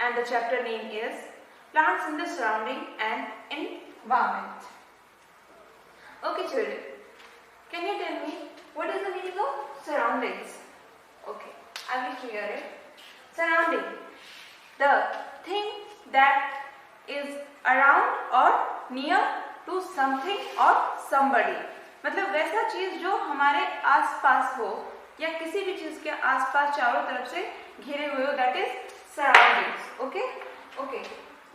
and the chapter name is Plants in the Surrounding and Environment. Okay children, can you tell me what is the meaning of surroundings? Okay, I will clear it. Surrounding, the thing that is around or near to something or somebody. मतलब वैसा चीज जो हमारे आसपास हो या किसी भी चीज के आसपास चारों तरफ से घिरे हुए हो, that is surroundings. Okay? Okay.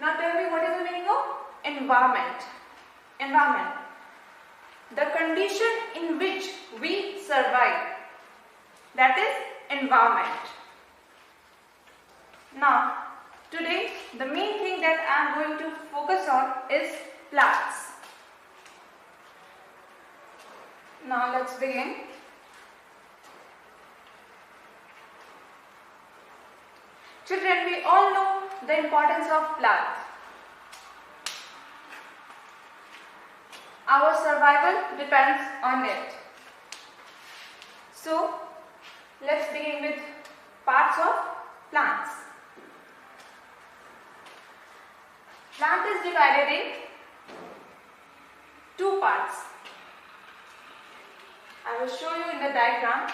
Now tell me what is the meaning of environment? Environment, the condition in which we survive, that is environment. Now today the main thing that I am going to focus on is plants. Now let's begin. Children, we all know the importance of plants. Our survival depends on it. So let's begin with parts of plants. Plant is divided in two parts. I will show you in the diagram.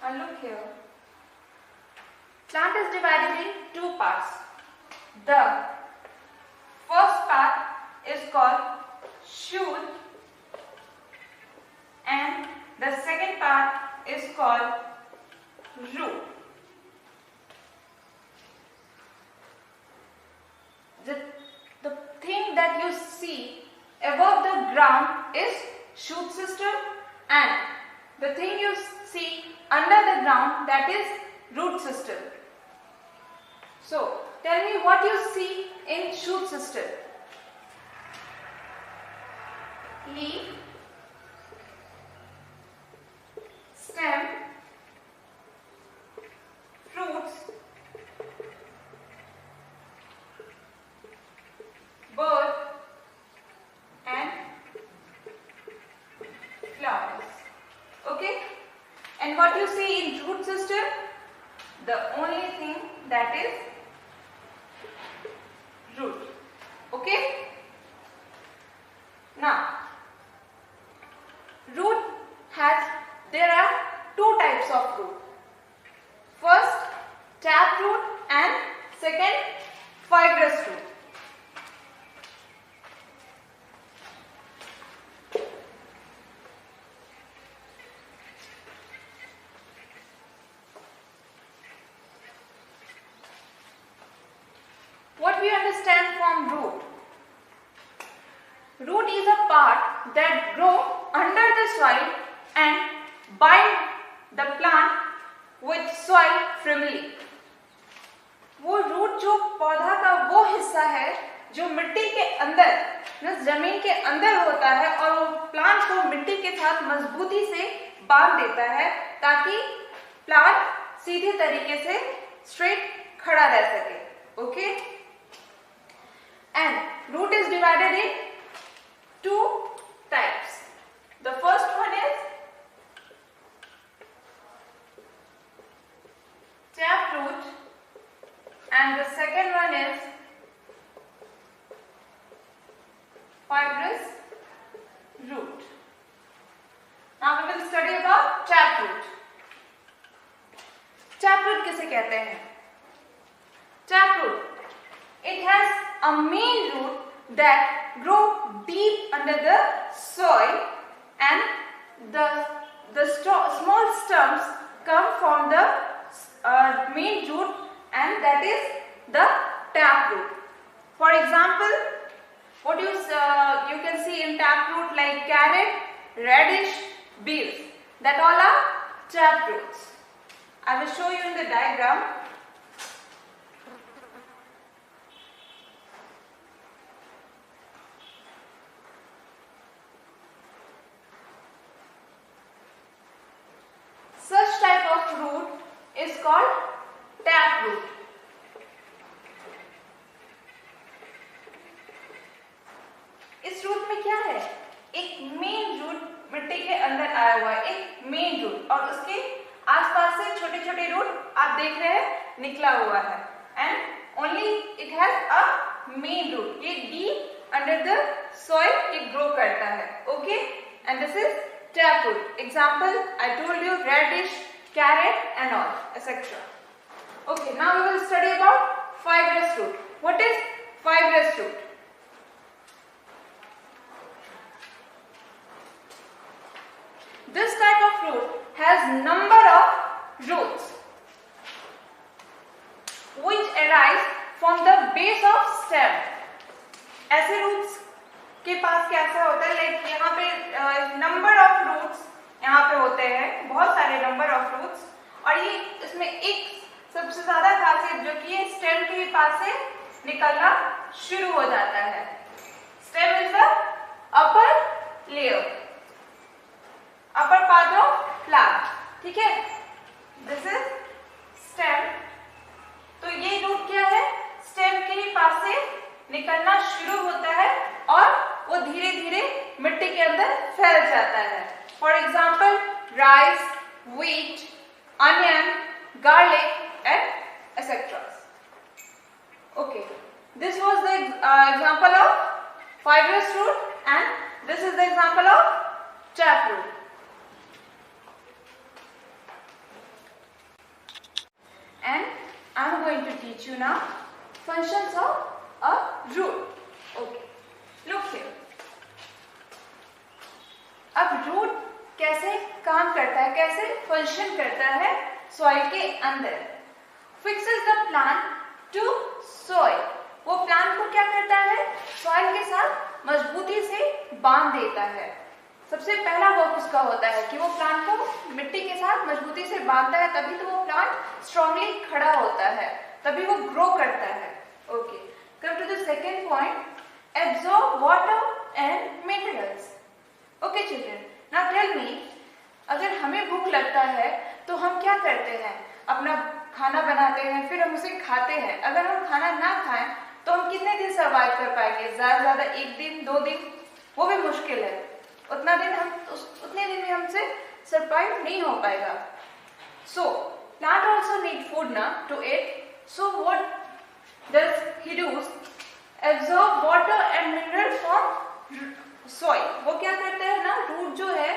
Now look here. Plant is divided in two parts. The first part is called shoot and the second part is called root. The thing that you see above the ground is shoot system and the thing you see under the ground, that is root system. So tell me what you see in shoot system. Leaf, stem, fruits, bird and flowers. Okay? And what you see in root system, the only thing that is root. Okay? Now, there are two types of root. First, tap root and second, fibrous root. What we understand from root? Root is a part that grow under the soil and bind the plant with soil firmly. वो root जो पौधा का वो हिस्सा है जो मिट्टी के अंदर, जमीन के अंदर होता है और वो प्लांट को मिट्टी के साथ मजबूती से बांध देता है ताकि प्लांट सीधे तरीके से स्ट्रेट खड़ा रह सके. Okay? And root is divided in two types. The first one is tap root and the second one is fibrous root. Now we will study about tap root. Tap root किसे कहते हैं? Tap root, it has a main root that grow deep under the soil and the small stumps come from the main root and that is the tap root. For example, what you can see in tap root like carrot, radish, beans, that all are tap roots. I will show you in the diagram. Such type of root is called taproot. इस root में क्या है? एक main root मिट्टी के अंदर आया हुआ है, एक मेन रूट, और उसके आसपास से छोटे छोटे रूट आप देख रहे हैं निकला हुआ है, and only it has a main root. ये डीप अंडर द सॉइल ये ग्रो करता है. Okay, and this is taproot. Example, I told you radish, carrot and all, etc. Okay, now we will study about fibrous root. What is fibrous root? This type of root has number of roots which arise from the base of stem. ऐसे roots के पास कैसा होता है, like यहाँ पे number of roots यहाँ पे होते हैं, बहुत सारे नंबर ऑफ रूट्स, और ये इसमें एक सबसे ज्यादा खासियत जो कि स्टेम के पास से निकलना शुरू हो जाता है. Stem is the upper layer, upper part of plant. ठीक है, दिस इज स्टेम. तो ये रूट क्या है? स्टेम के ही पास से निकलना शुरू होता है और वो धीरे धीरे मिट्टी के अंदर फैल जाता है. For example rice, wheat, onion, garlic and etcetera. Okay, this was the example of fibrous root and this is the example of taproot. And I am going to teach you now functions of a root. Okay, look here. अब root कैसे काम करता है, कैसे function करता है soil के अंदर. Fixes the plant to soil. वो प्लांट को क्या करता है? सॉइल के साथ मजबूती से बांध देता है. सबसे पहला वर्क उसका होता है कि वो प्लांट को मिट्टी के साथ मजबूती से बांधता है, तभी तो वो प्लांट स्ट्रांगली खड़ा होता है, तभी वो ग्रो करता है. Okay, come to the second point, absorb water and minerals. Okay children, now tell me, अगर हमें भूख लगता है तो हम क्या करते हैं? अपना खाना बनाते हैं, फिर हम उसे खाते हैं. अगर हम खाना ना खाएं तो हम कितने दिन सर्वाइव कर पाएंगे? ज्यादा एक दिन, 2 दिन, वो भी मुश्किल है. उतना दिन उतने दिन में हमसे सर्वाइव नहीं हो पाएगा. So plant also need food ना to eat. So what does he does? Absorb water and mineral from soil. वो क्या करता है ना, रूट जो है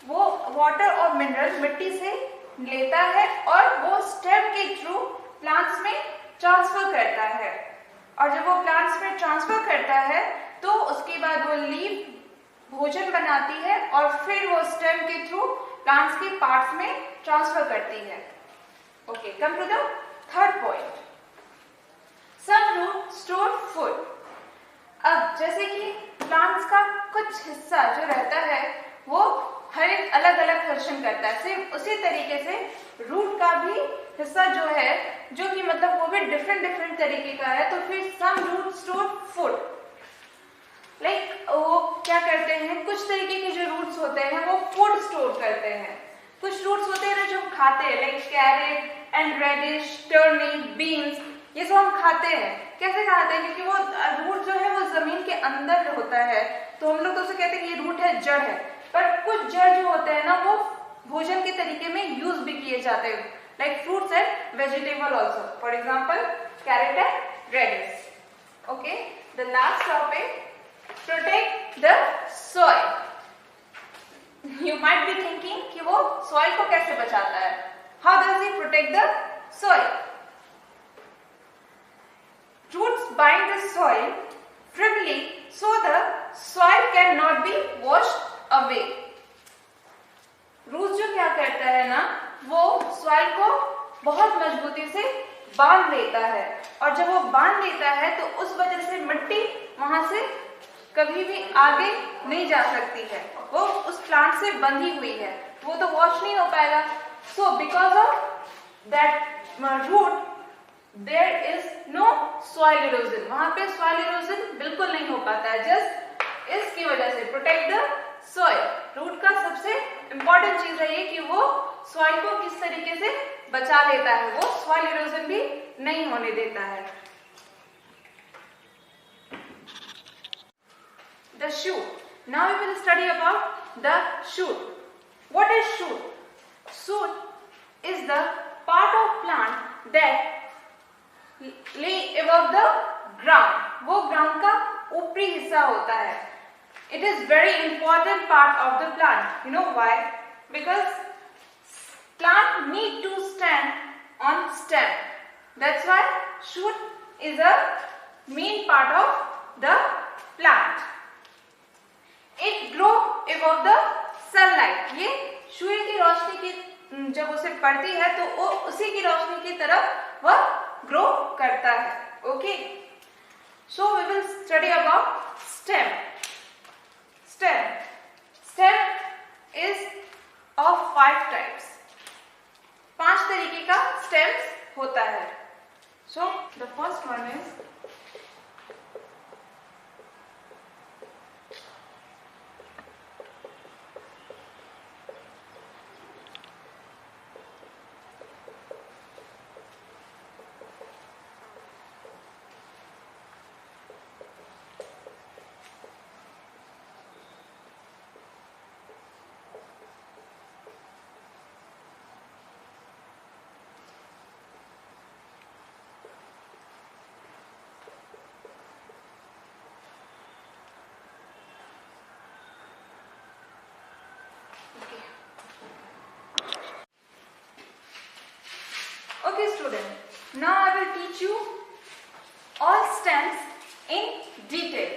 वो वाटर और मिनरल मिट्टी से लेता है और वो स्टेम के थ्रू प्लांट्स में ट्रांसफर करता है. और जब वो प्लांट्स में ट्रांसफर करता है तो उसके बाद वो लीफ भोजन बनाती है और फिर वो स्टेम के थ्रू प्लांट्स के पार्ट्स में ट्रांसफर करती है. Okay, come to the third point, some root store food. अब जैसे कि प्लांट्स का कुछ हिस्सा जो रहता है वो हर एक अलग अलग फंक्शन करता है, सिर्फ उसी तरीके से रूट का भी हिस्सा जो है, जो कि मतलब वो भी डिफरेंट तरीके का है. तो फिर सम रूट स्टोर फूड, लाइक वो क्या करते हैं, कुछ तरीके के जो रूट्स होते हैं वो फूड स्टोर करते हैं. कुछ रूट्स होते हैं ना जो खाते हैं, like carrot and radish, turnip, beans, ये सब हम खाते हैं. कैसे खाते हैं? क्योंकि वो रूट जो है वो जमीन के अंदर होता है, तो हम लोग तो उसे कहते हैं कि ये रूट है, जड़ है. पर कुछ जड़ जो होते हैं ना वो भोजन के तरीके में यूज भी किए जाते हैं, like fruits and vegetable also. For example carrot and radish. Okay, the last topic, protect the soil. You might be thinking कि वो सॉइल को कैसे बचाता है. How does he protect the soil? Roots bind the soil firmly so the soil cannot be washed away. Roots जो क्या करता है ना, वो soil को बहुत मजबूती से बांध लेता है, और जब वो बांध लेता है तो उस वजह से मिट्टी वहां से कभी भी आगे नहीं जा सकती है. वो उस प्लांट से बंधी हुई है, वो तो वॉश नहीं हो पाएगा. So because of that root there is no soil erosion, वहां पे soil erosion बिल्कुल नहीं हो पाता है, जस्ट इसकी वजह से प्रोटेक्ट द soil। रूट का सबसे इंपॉर्टेंट चीज है ये कि वो soil को किस तरीके से बचा लेता है, वो soil erosion भी नहीं होने देता है। The shoot. Now we will study about the shoot. What is shoot? Shoot is the part of plant that lay above the ground. वो ground का ऊपरी हिस्सा होता है। It is very important part of the plant. You know why? Because plant need to stand on stem. That's why shoot is a main part of the plant. It grow above the sunlight. ये सूर्य की रोशनी की जब उसे पड़ती है तो वो उसी की रोशनी की तरफ वह ग्रो करता है। Okay, so we will study about stem. Stem is of 5 types. 5 तरीके का स्टेम्स होता है। So the first one is Okay student, now I will teach you all stems in detail.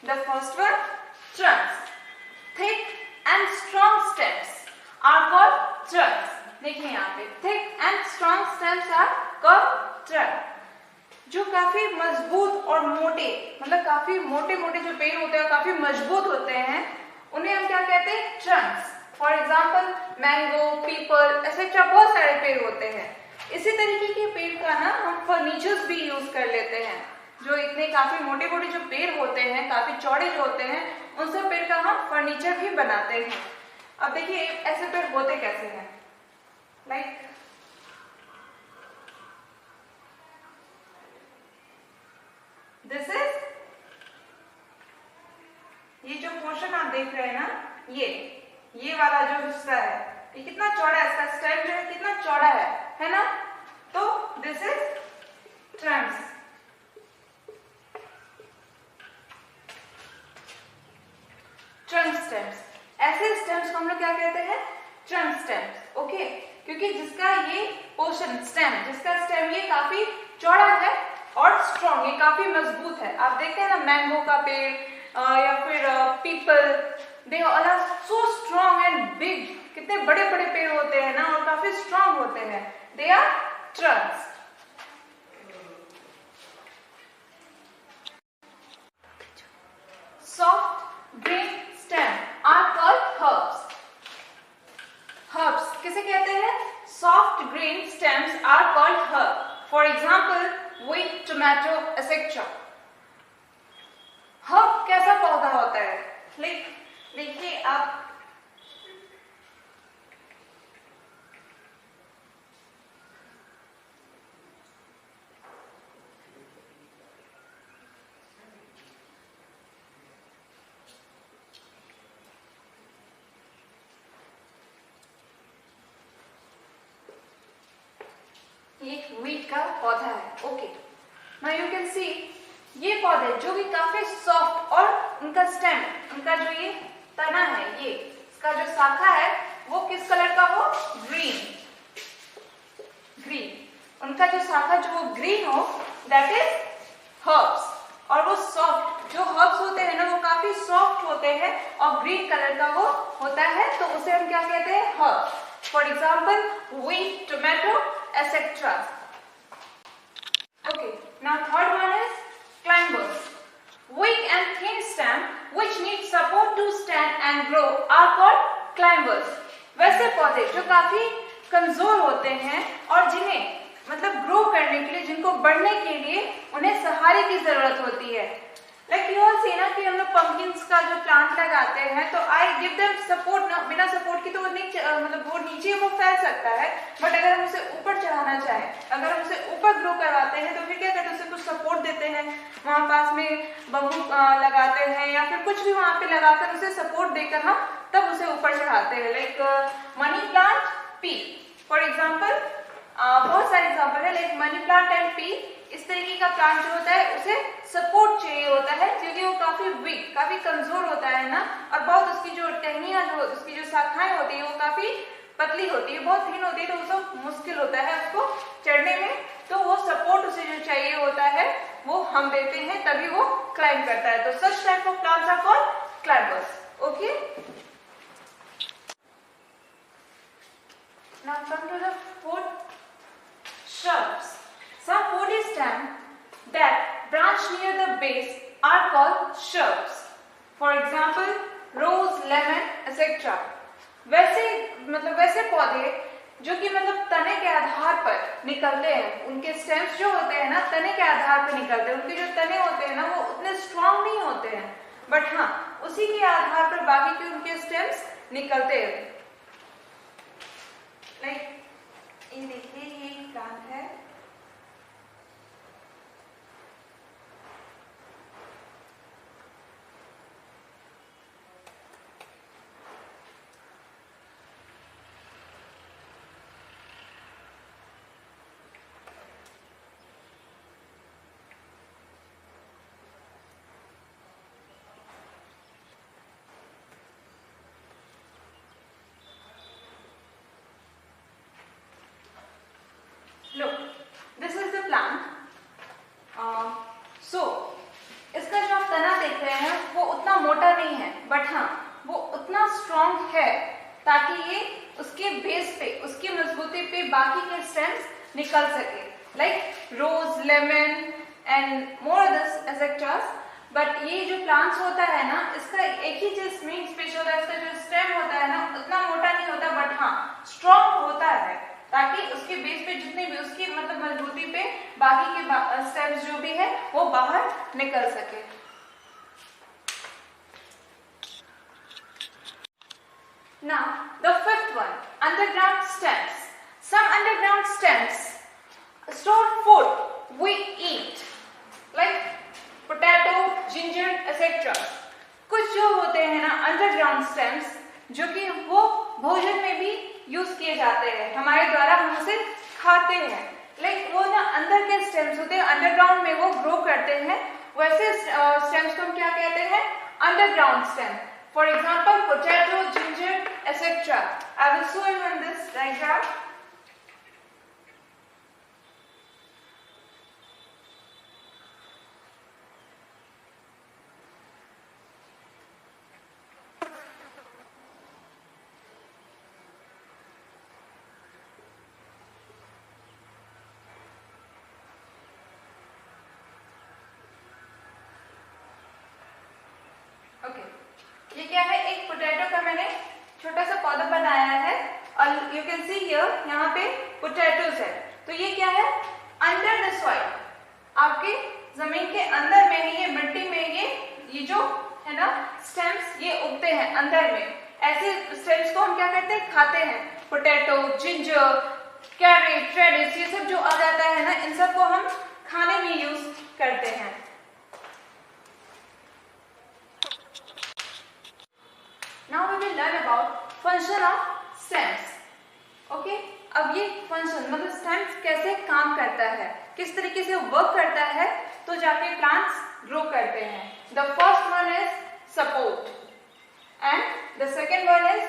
The first one, trunks. Thick and strong stems are called trunks. देखिए यहाँ पे thick and strong stems are called trunk. जो काफी मजबूत और मोटे, मतलब काफी मोटे मोटे जो पेड़ होते हैं, काफी मजबूत होते हैं, उन्हें हम क्या कहते हैं? Trunks. For example mango, people etcetera बहुत सारे पेड़ होते हैं। इसी तरीके के पेड़ का ना हम फर्नीचर्स भी यूज कर लेते हैं। जो इतने काफी मोटे मोटे जो पेड़ होते हैं, काफी चौड़े जो होते हैं, उन सब पेड़ का हम फर्नीचर भी बनाते हैं। अब देखिए ऐसे पेड़ होते कैसे हैं, लाइक दिस इज, ये जो पोर्शन आप देख रहे हैं ना, ये वाला जो हिस्सा है, ये कितना चौड़ा है, इसका स्टेम जो है कितना चौड़ा है ना? तो this is Trunks. Trunk stems, ऐसे स्टेम्स को हम लोग क्या कहते हैं? Trunk stems. ओके, क्योंकि जिसका ये पोर्शन स्टेम, जिसका स्टेम ये काफी चौड़ा है और स्ट्रॉन्ग, ये काफी मजबूत है। आप देखते हैं ना मैंगो का पेड़ या फिर पीपल, they are so strong and big, कितने बड़े बड़े पेड़ होते हैं ना और काफी स्ट्रॉन्ग होते हैं। They are trunks. Soft green stem are called herbs. Herbs किसे कहते हैं? Soft green stems are called herb. For example wheat, tomato etcetera. Herb कैसा पौधा होता है? देखिए आप ये व्हीट का पौधा है। Okay, now you can see ये पौधे जो कि काफी सॉफ्ट और उनका स्टेम, उनका जो ये तना है, ये इसका जो शाखा है वो किस कलर का हो? ग्रीन। उनका जो शाखा जो वो ग्रीन हो, दैट इज हर्ब्स। और वो सॉफ्ट, जो हर्ब्स होते हैं ना वो काफी सॉफ्ट होते हैं और ग्रीन कलर का वो होता है, तो उसे हम क्या कहते हैं? Herbs. For example wheat, tomato etcetera. Okay, now third one is climbers. Weak and thin stem which need support to stand and grow are called climbers. वैसे पौधे जो काफी कमजोर होते हैं और जिन्हें मतलब ग्रो करने के लिए, जिनको बढ़ने के लिए उन्हें सहारे की जरूरत होती है। लाइक यू ऑल सी ना कि हम लोग पंपकिन्स का जो प्लांट लगाते हैं तो आई गिव देम सपोर्ट ना, बिना सपोर्ट की तो वो नहीं मतलब वो नीचे वो फैल सकता है, बट अगर हम उसे ऊपर चढ़ाना चाहें, अगर हम उसे ऊपर ग्रो करवाते हैं तो फिर क्या करते हैं, उसे कुछ सपोर्ट देते हैं, वहाँ पास में बम्बू लगाते हैं या फिर कुछ भी वहाँ पे लगाकर उसे सपोर्ट देकर हम तब उसे ऊपर चढ़ाते हैं। Like money plant, P for example, बहुत सारे एग्जाम्पल है। Like money plant and P, इस तरीके का प्लांट जो होता है उसे सपोर्ट चाहिए होता है क्योंकि वो काफी वीक, काफी कमजोर होता है ना, और बहुत उसकी जो टहनियां जो उसकी जो शाखाएं होती है वो काफी पतली होती है, बहुत थिन होती है, तो उसे मुश्किल होता है उसको चढ़ने में, तो वो सपोर्ट उसे जो चाहिए होता है वो हम देते हैं तभी वो क्लाइंब करता है। तो such type of plants are called climbers. Okay, now come to the fourth, shrubs. Some woody stems that branch near the base are called shrubs. For example, rose, lemon, etc. वैसे पौधे जो कि मतलब तने के आधार पर निकलते हैं, उनके स्टेम्स जो होते हैं ना तने के आधार पर निकलते हैं, उनके जो तने होते हैं ना वो उतने स्ट्रांग नहीं होते हैं, बट हाँ उसी के आधार पर बाकी के उनके स्टेम्स निकलते हैं। लाइक ये देखिए, ये प्लांट है, look, this is the plant. So इसका जो आप तना देख रहे हैं वो उतना मोटा नहीं है, बट हाँ वो उतना स्ट्रॉन्ग है ताकि ये उसके बेस पे, उसकी मजबूती पे बाकी के स्टेम्स निकल सके। Like rose, lemon and more others etcetera. But ये जो प्लांट्स होता है ना, इसका एक ही चीज में स्पेशल होता है, इसका जो स्टेम होता है ना उतना मोटा नहीं होता, बट हाँ स्ट्रॉन्ग होता है ताकि उसके बेस पे जितने भी उसकी मतलब मजबूती पे बाकी के स्टेम्स जो भी है वो बाहर निकल सके। Now the fifth one, underground stems. Some underground stems store food we eat like potato, ginger, etc. कुछ जो होते हैं ना अंडरग्राउंड स्टेम्स जो कि वो भोजन में भी यूज किए जाते हैं, हमारे द्वारा हम उसे खाते हैं। लाइक वो ना अंदर के स्टेम्स होते हैं, अंडरग्राउंड में वो ग्रो करते हैं, वैसे स्टेम्स को हम क्या कहते हैं, underground stem. For example potato, ginger etcetera. I will show you in this diagram. ये क्या है, एक पोटैटो का मैंने छोटा सा पौधा बनाया है और यू कैन सी हियर, यहाँ पे पोटैटोज है। तो ये क्या है, अंडर द सॉइल, आपके जमीन के अंदर में ही, ये मिट्टी में ये जो है ना स्टेम्स ये उगते हैं अंदर में। ऐसे स्टेम्स को हम क्या करते हैं, खाते हैं। पोटैटो, जिंजर, कैरेट, रेडिश, ये सब जो आ जाता है ना, इन सब को हम खाने में यूज करते हैं। Now we will learn about function of stems. Okay? अब ये फंक्शन मतलब स्टेम्स कैसे काम करता है, किस तरीके से वर्क करता है, तो जाके प्लांट्स ग्रो करते हैं। The first one is support and the second one is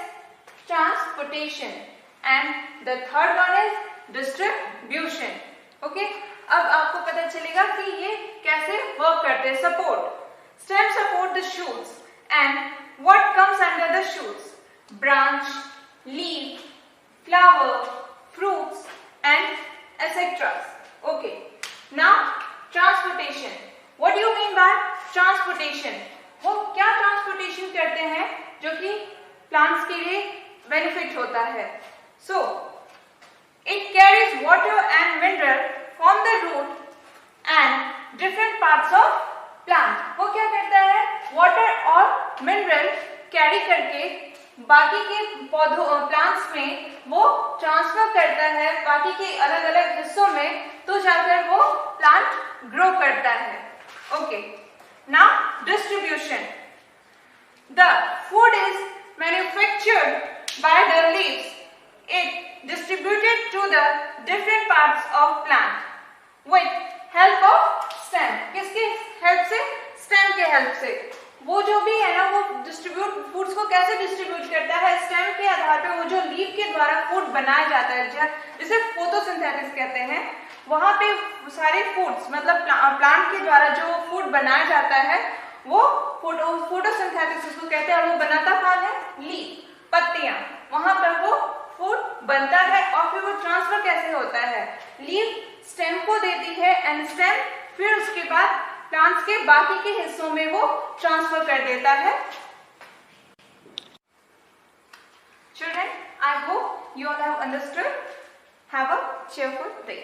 transportation and the third one is distribution. Okay? अब आपको पता चलेगा कि ये कैसे वर्क करते हैं। Support, stem support the shoots and what comes under the shoots? Branch, leaf, flower, fruits and etc. Okay. Now transportation. What do you mean by transportation? वो क्या ट्रांसपोर्टेशन करते हैं जो कि प्लांट्स के लिए बेनिफिट होता है? So कैरी करके बाकी के पौधों प्लांट्स में वो ट्रांसफर करता है बाकी के अलग अलग हिस्सों में, तो जाकर वो प्लांट ग्रो करता है। Okay, now distribution. The food is manufactured by the leaves, it distributed to the different parts of plant with help of stem. किसके हेल्प से? स्टेम के हेल्प से। वो जो भी है ना, वो डिस्ट्रीब्यूट फूड्स को कैसे डिस्ट्रीब्यूट करता है? स्टेम के आधार पे वो जो लीफ के द्वारा फूड बनाया जाता है, जिसे फोटोसिंथेसिस कहते हैं, वहां पे सारे फूड्स मतलब प्लांट के द्वारा जो फूड बनाया जाता है वो फोटोसिंथेसिस को कहते हैं। वो बनाता कौन है? लीफ, पत्तियां। वहां पर वो फूड बनता है और फिर वो ट्रांसफर कैसे होता है? लीफ स्टेम को देती है एंड स्टेम फिर उसके बाद प्लांट्स के बाकी के हिस्सों में वो ट्रांसफर कर देता है। Children, I hope you all have understood. Have a cheerful day.